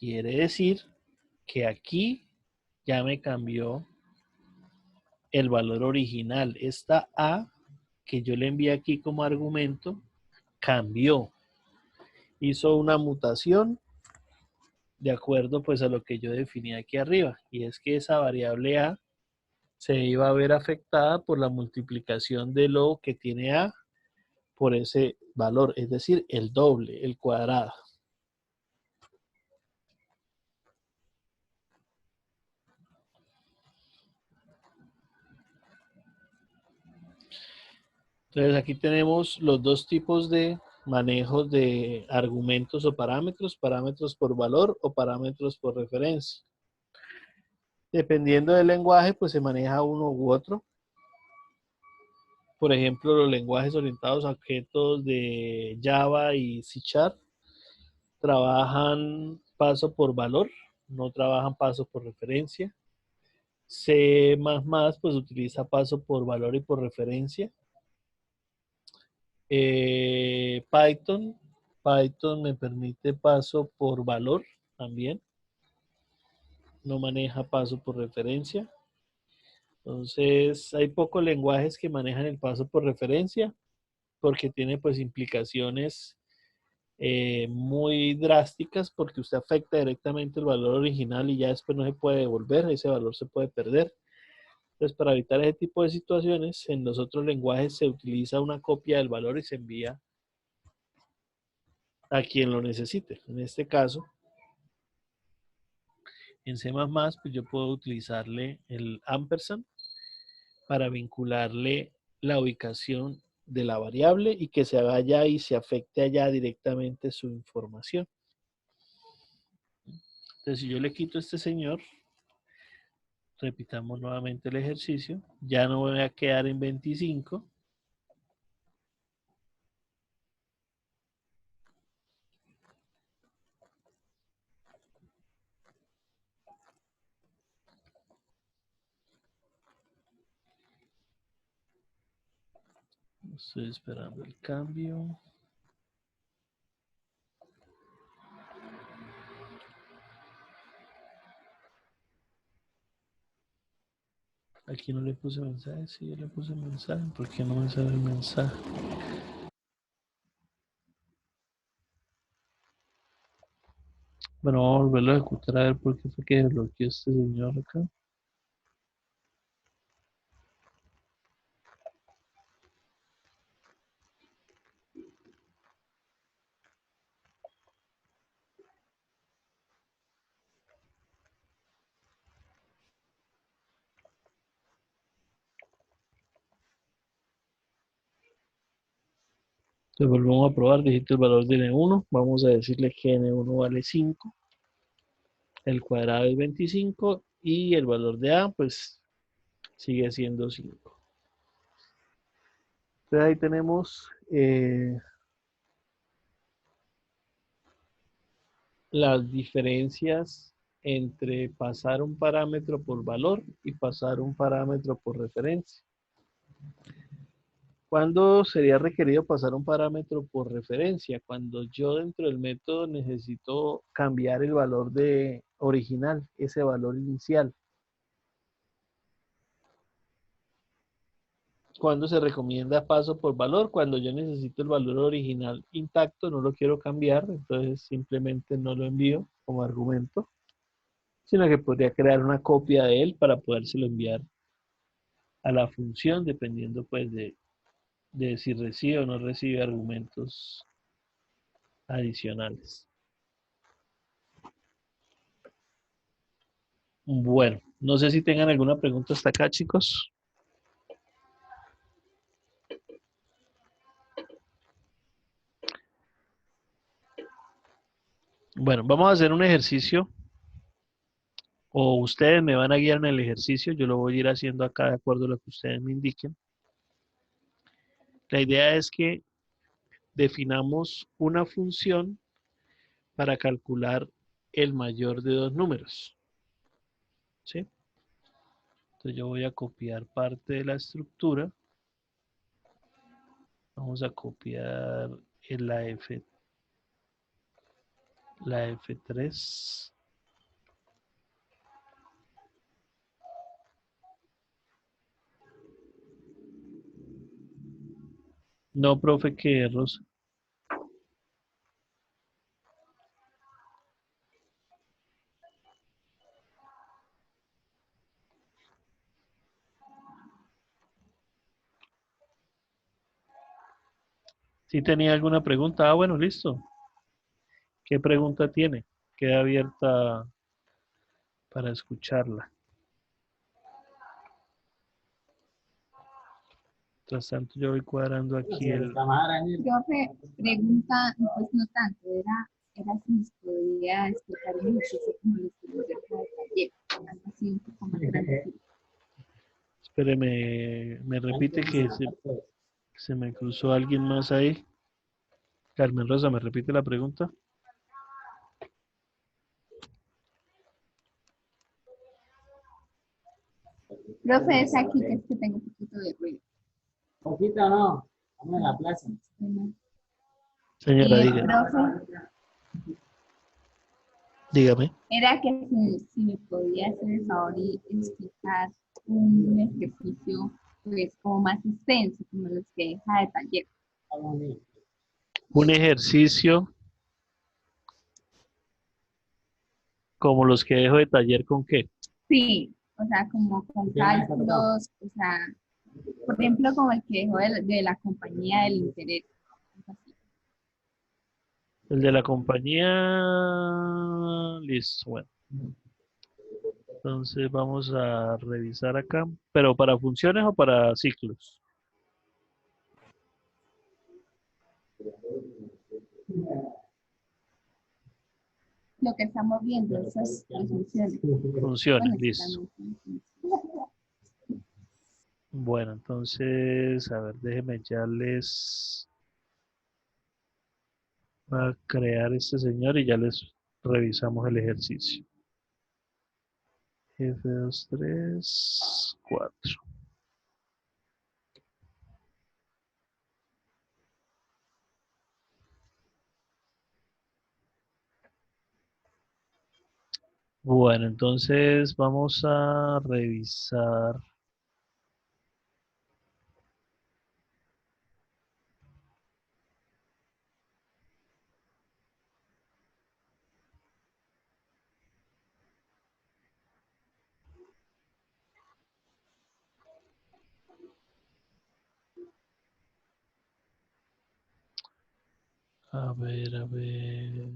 Quiere decir que aquí ya me cambió el valor original. Esta A que yo le envié aquí como argumento cambió. Hizo una mutación de acuerdo pues a lo que yo definí aquí arriba. Y es que esa variable A se iba a ver afectada por la multiplicación de lo que tiene A por ese valor, es decir, el doble, el cuadrado. Entonces aquí tenemos los dos tipos de manejos de argumentos o parámetros por valor o parámetros por referencia. Dependiendo del lenguaje, pues se maneja uno u otro. Por ejemplo, los lenguajes orientados a objetos de Java y C# trabajan paso por valor, no trabajan paso por referencia. C++ pues utiliza paso por valor y por referencia. Python me permite paso por valor también, no maneja paso por referencia. Entonces, hay pocos lenguajes que manejan el paso por referencia porque tiene pues implicaciones muy drásticas porque usted afecta directamente el valor original y ya después no se puede devolver, ese valor se puede perder. Entonces, para evitar ese tipo de situaciones, en los otros lenguajes se utiliza una copia del valor y se envía a quien lo necesite. En este caso, en C++, pues yo puedo utilizarle el ampersand para vincularle la ubicación de la variable y que se haga allá y se afecte allá directamente su información. Entonces, si yo le quito a este señor, repitamos nuevamente el ejercicio, ya no voy a quedar en 25. Estoy esperando el cambio. Aquí no le puse mensaje, sí, yo le puse mensaje. ¿Por qué no me sale el mensaje? Bueno, vamos a volverlo a ejecutar a ver por qué fue que desbloqueó este señor acá. Entonces volvemos a probar, digito el valor de N1, vamos a decirle que N1 vale 5, el cuadrado es 25 y el valor de A pues sigue siendo 5. Entonces ahí tenemos las diferencias entre pasar un parámetro por valor y pasar un parámetro por referencia. ¿Cuándo sería requerido pasar un parámetro por referencia? Cuando yo dentro del método necesito cambiar el valor de original, ese valor inicial. ¿Cuándo se recomienda paso por valor? Cuando yo necesito el valor original intacto, no lo quiero cambiar, entonces simplemente no lo envío como argumento, sino que podría crear una copia de él para podérselo enviar a la función, dependiendo pues de si recibe o no recibe argumentos adicionales. Bueno, no sé si tengan alguna pregunta hasta acá, chicos. Bueno, vamos a hacer un ejercicio, o ustedes me van a guiar en el ejercicio, yo lo voy a ir haciendo acá de acuerdo a lo que ustedes me indiquen. La idea es que definamos una función para calcular el mayor de dos números, ¿sí? Entonces yo voy a copiar parte de la estructura. Vamos a copiar la F3. No, profe, que Rosa. Si tenía alguna pregunta. Ah, bueno, listo. ¿Qué pregunta tiene? Queda abierta para escucharla. Mientras tanto, yo voy cuadrando aquí el... Profe, pregunta, pues no tanto, era si nos podía explicar un ejercicio como lo estudió de cada taller, algo así un poco más grande. Espéreme, me repite que se me cruzó alguien más ahí. Carmen Rosa, ¿me repite la pregunta? Profe, es aquí que es que tengo un poquito de ruido. Poquito no, vamos a la plaza. Señora, dígame. Profe, Dígame. era que si me podía hacer el favor y explicar un ejercicio pues como más extenso, como los que deja de taller. Un ejercicio Como los que dejo de taller con qué. Sí, o sea, como con ¿Qué más está tocado? cálculos, o sea, por ejemplo, como el que dejó de la compañía del interés. Algo así. El de la compañía, listo. Bueno, entonces vamos a revisar acá. ¿Pero para funciones o para ciclos? Lo que estamos viendo, esas funciones. Funciones, Bueno, sí, listo. también son funciones. Bueno, entonces, a ver, déjenme ya les a crear este señor y ya les revisamos el ejercicio. F2, 3, 4. Bueno, entonces vamos a revisar. A ver, a ver.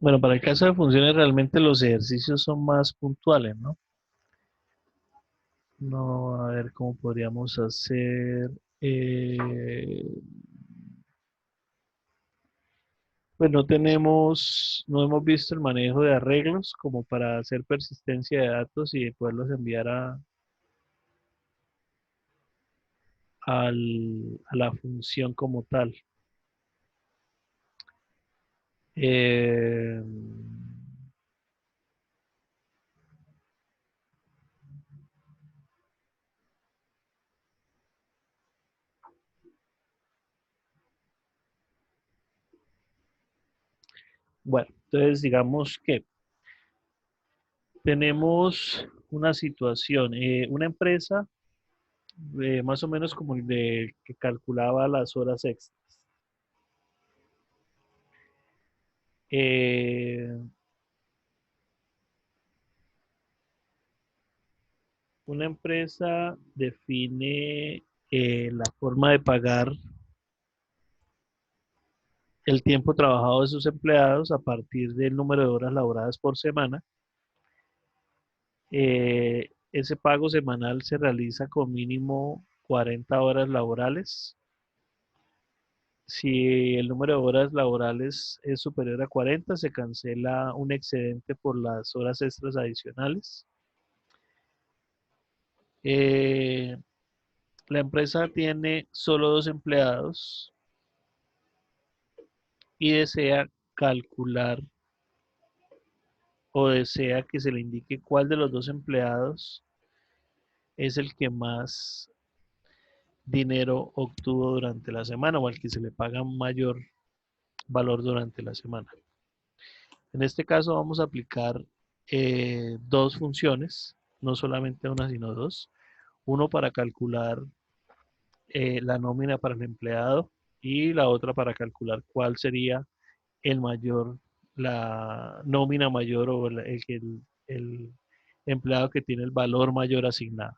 Bueno, para el caso de funciones realmente los ejercicios son más puntuales, ¿no? No, a ver cómo podríamos hacer. eh, pues no hemos visto el manejo de arreglos como para hacer persistencia de datos y poderlos enviar a la función como tal. Eh, bueno, entonces digamos que tenemos una situación, una empresa más o menos como el de que calculaba las horas extras. Eh, una empresa define la forma de pagar el tiempo trabajado de sus empleados a partir del número de horas laboradas por semana. Ese pago semanal se realiza con mínimo 40 horas laborales. Si el número de horas laborales es superior a 40, se cancela un excedente por las horas extras adicionales. Eh, la empresa tiene solo 2 empleados y desea calcular o desea que se le indique cuál de los 2 empleados es el que más dinero obtuvo durante la semana o al que se le paga mayor valor durante la semana. En este caso vamos a aplicar dos funciones, no solamente una, sino dos. Uno para calcular la nómina para el empleado y la otra para calcular cuál sería el mayor, la nómina mayor o el empleado que tiene el valor mayor asignado.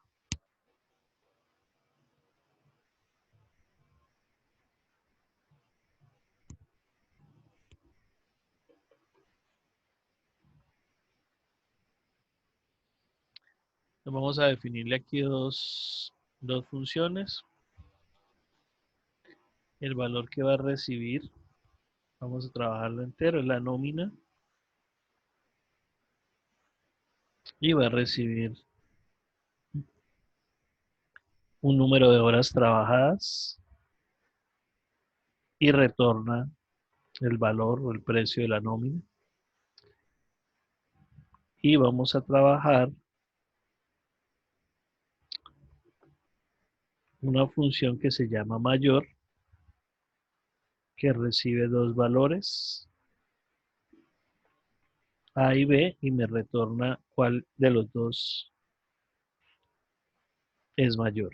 Vamos a definirle aquí dos funciones. El valor que va a recibir, vamos a trabajarlo entero, es la nómina y va a recibir un número de horas trabajadas y retorna el valor o el precio de la nómina. Y vamos a trabajar una función que se llama mayor, que recibe dos valores, A y B, y me retorna cuál de los dos es mayor.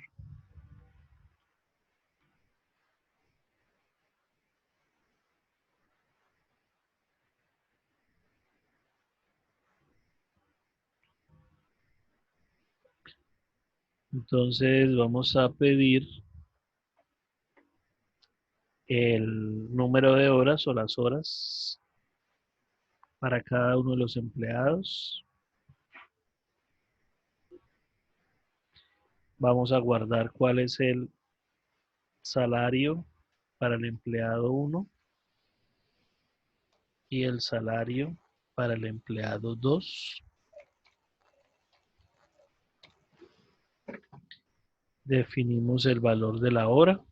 Entonces vamos a pedir el número de horas o las horas para cada uno de los empleados. Vamos a guardar cuál es el salario para el empleado 1 y el salario para el empleado 2. Definimos el valor de la hora.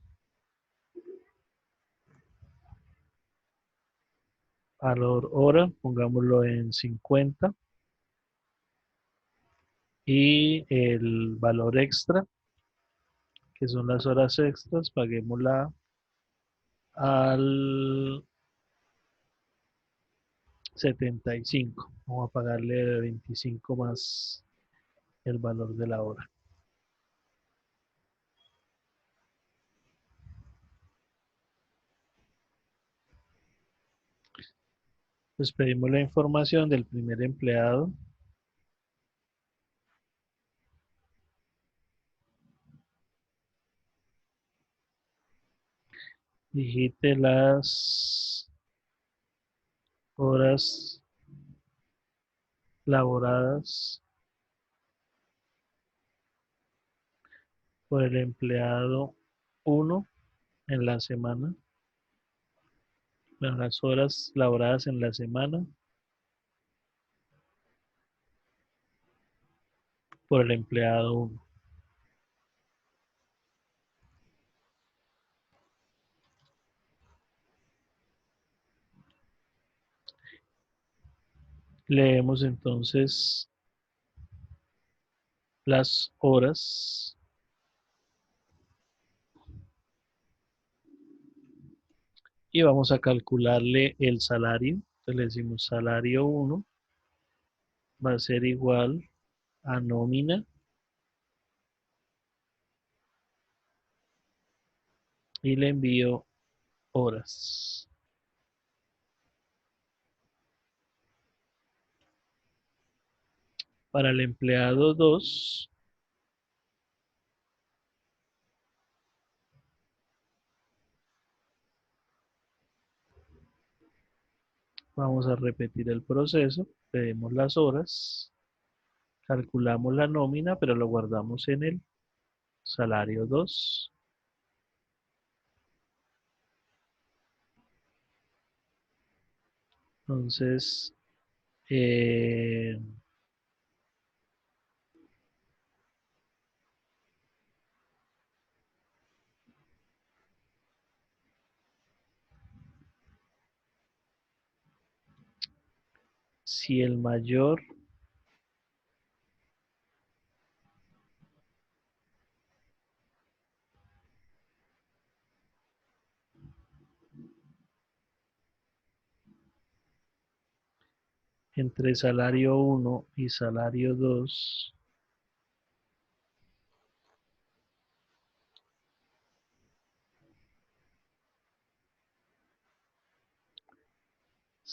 Valor hora, pongámoslo en 50. Y el valor extra, que son las horas extras, paguémosla al 75. Vamos a pagarle 25 más el valor de la hora. Pues pedimos la información del primer empleado. Digite las horas laboradas por el empleado 1 en la semana. Bueno, las horas laboradas en la semana por el empleado 1. Leemos entonces las horas y vamos a calcularle el salario. Entonces le decimos salario 1 va a ser igual a nómina y le envío horas. Para el empleado 2, vamos a repetir el proceso. Pedimos las horas, calculamos la nómina, pero lo guardamos en el salario 2. Entonces, eh, si el mayor entre salario 1 y salario 2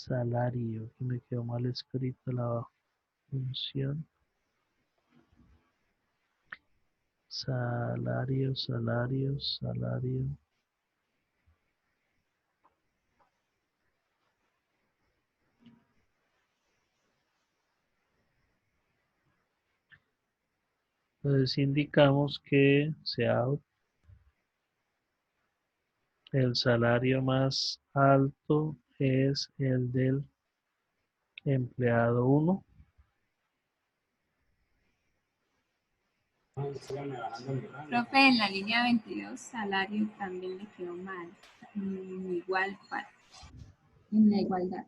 salario, que me quedó mal escrito la función. Salario, salario, salario. Entonces indicamos que sea el salario más alto es el del empleado 1. Ay, síganme ganando mi rango. Profe, en la línea 22, salario también le quedó mal. Igual para. En la igualdad.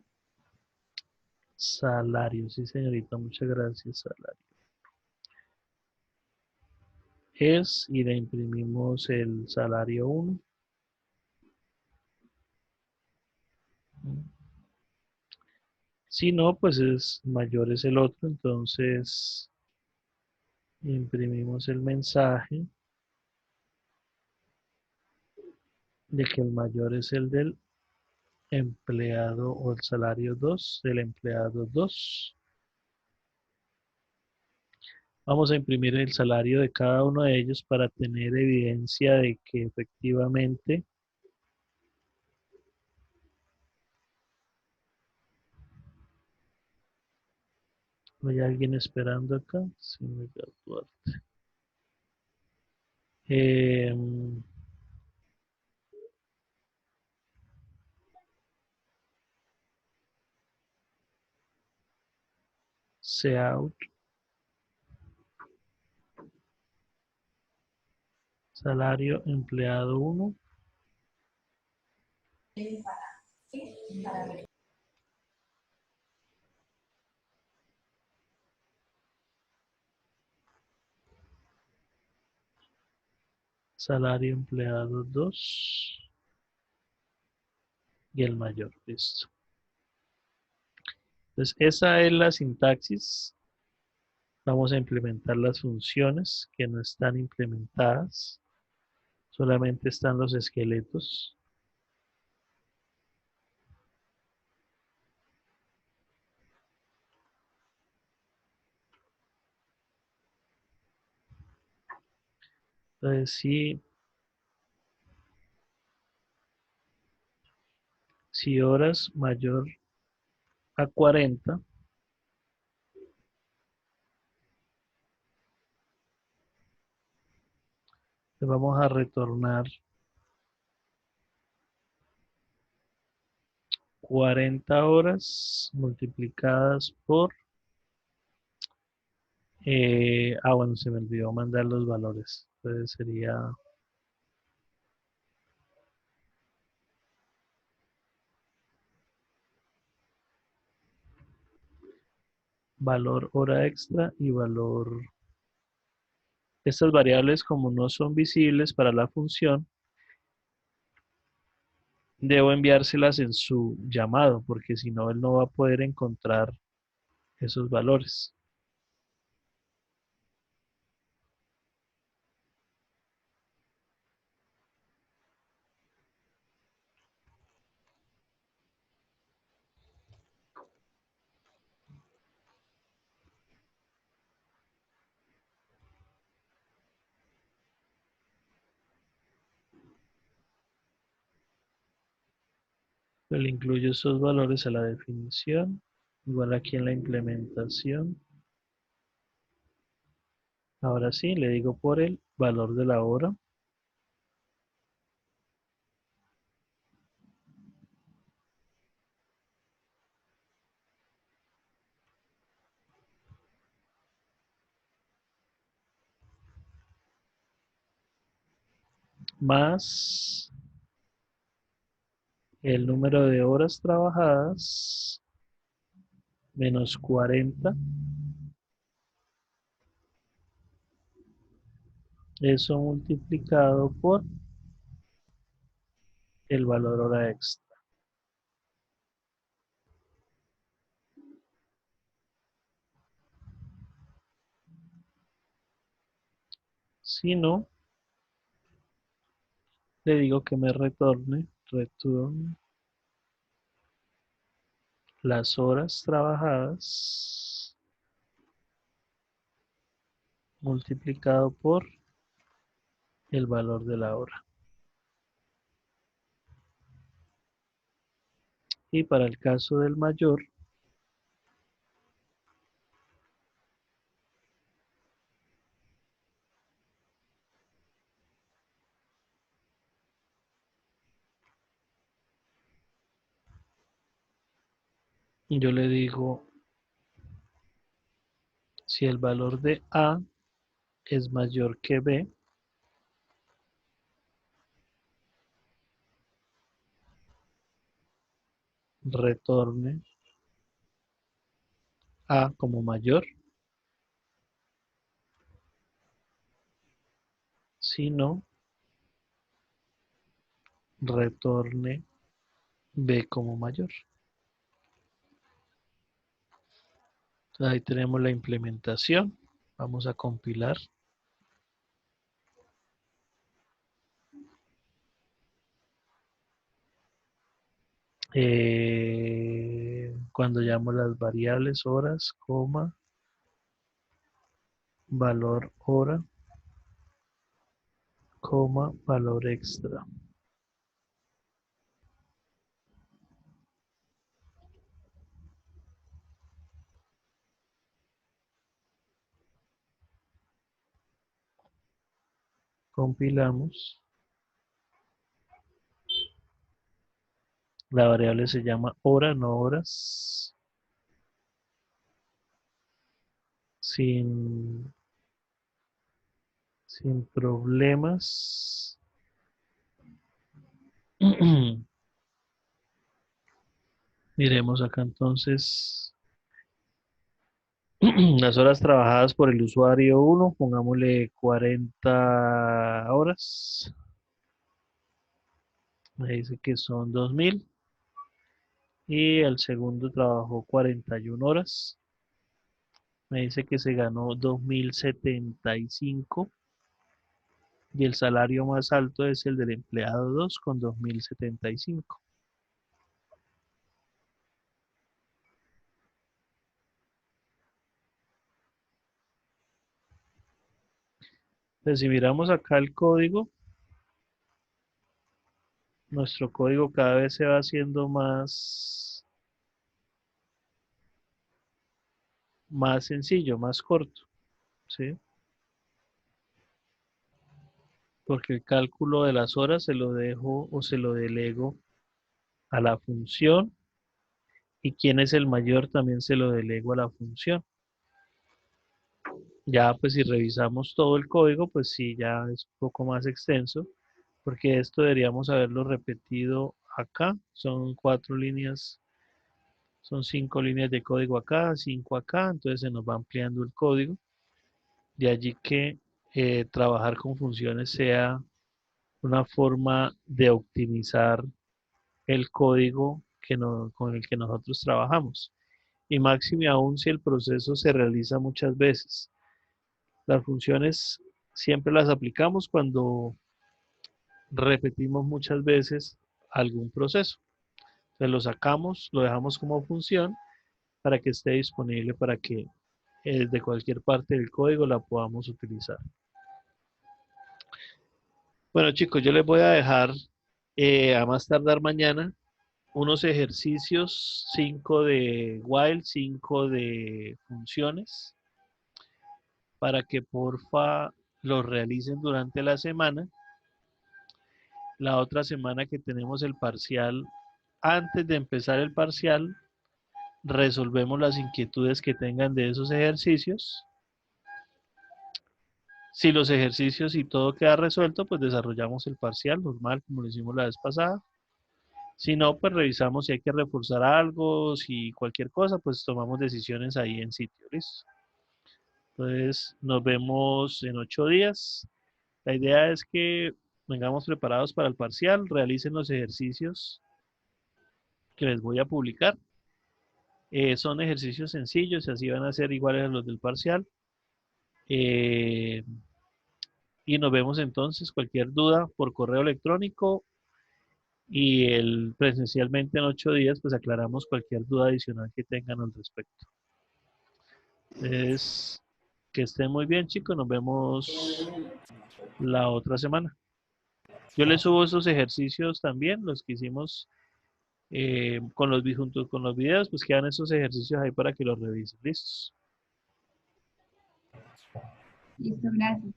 Salario, sí señorita, muchas gracias, salario. Y le imprimimos el salario 1. Si no, pues es mayor es el otro, entonces imprimimos el mensaje de que el mayor es el del empleado o el salario 2 del empleado 2. Vamos a imprimir el salario de cada uno de ellos para tener evidencia de que efectivamente hay alguien esperando acá. Señor Duarte. Out, salario empleado 1. Salario empleado 2 y el mayor, listo. Entonces, esa es la sintaxis. Vamos a implementar las funciones que no están implementadas. Solamente están los esqueletos. Entonces, si horas mayor a 40, le vamos a retornar 40 horas multiplicadas por... bueno, se me olvidó mandar los valores. Entonces sería valor hora extra y valor... Estas variables, como no son visibles para la función, debo enviárselas en su llamado, porque si no, él no va a poder encontrar esos valores. Le incluyo esos valores a la definición, igual aquí en la implementación. Ahora sí, le digo por el valor de la hora. Más el número de horas trabajadas menos 40. Eso multiplicado por el valor hora extra. Si no, le digo que me retorne, return las horas trabajadas multiplicado por el valor de la hora. Y para el caso del mayor, yo le digo si el valor de A es mayor que B, retorne A como mayor, si no, retorne B como mayor. Entonces, ahí tenemos la implementación. Vamos a compilar. Cuando llamo las variables horas, coma, valor hora, coma, valor extra. Compilamos. La variable se llama hora, no horas. Sin problemas. Miremos acá entonces las horas trabajadas por el usuario 1, pongámosle 40 horas. Me dice que son 2000. Y el segundo trabajó 41 horas. Me dice que se ganó 2075. Y el salario más alto es el del empleado 2 con 2075. Entonces, si miramos acá el código, nuestro código cada vez se va haciendo más sencillo, más corto, ¿sí? Porque el cálculo de las horas se lo dejo o se lo delego a la función, y quién es el mayor también se lo delego a la función. Ya pues si revisamos todo el código, pues sí, ya es un poco más extenso, porque esto deberíamos haberlo repetido acá. Son 4 líneas, son 5 líneas de código acá, 5 acá, entonces se nos va ampliando el código. De allí que trabajar con funciones sea una forma de optimizar el código con el que nosotros trabajamos. Y máxime aún si el proceso se realiza muchas veces. Las funciones siempre las aplicamos cuando repetimos muchas veces algún proceso. Entonces lo sacamos, lo dejamos como función para que esté disponible para que desde cualquier parte del código la podamos utilizar. Bueno chicos, yo les voy a dejar a más tardar mañana unos ejercicios, 5 de while, 5 de funciones, para que porfa los realicen durante la semana. La otra semana que tenemos el parcial, antes de empezar el parcial, resolvemos las inquietudes que tengan de esos ejercicios. Si los ejercicios y todo queda resuelto, pues desarrollamos el parcial normal, como lo hicimos la vez pasada. Si no, pues revisamos si hay que reforzar algo, si cualquier cosa, pues tomamos decisiones ahí en sitio, ¿listo? Entonces, nos vemos en 8 días. La idea es que vengamos preparados para el parcial, realicen los ejercicios que les voy a publicar. Son ejercicios sencillos y así van a ser iguales a los del parcial. Y nos vemos entonces. Cualquier duda por correo electrónico, y presencialmente en 8 días, pues aclaramos cualquier duda adicional que tengan al respecto. Entonces, que estén muy bien, chicos. Nos vemos la otra semana. Yo les subo esos ejercicios también, los que hicimos junto con los videos, pues quedan esos ejercicios ahí para que los revisen. ¿Listos? Listo, gracias.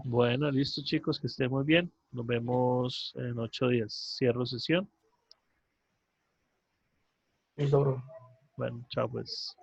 Bueno, listo chicos, que estén muy bien. Nos vemos en 8 días. Cierro sesión. Listo, bro. Bueno, chao pues.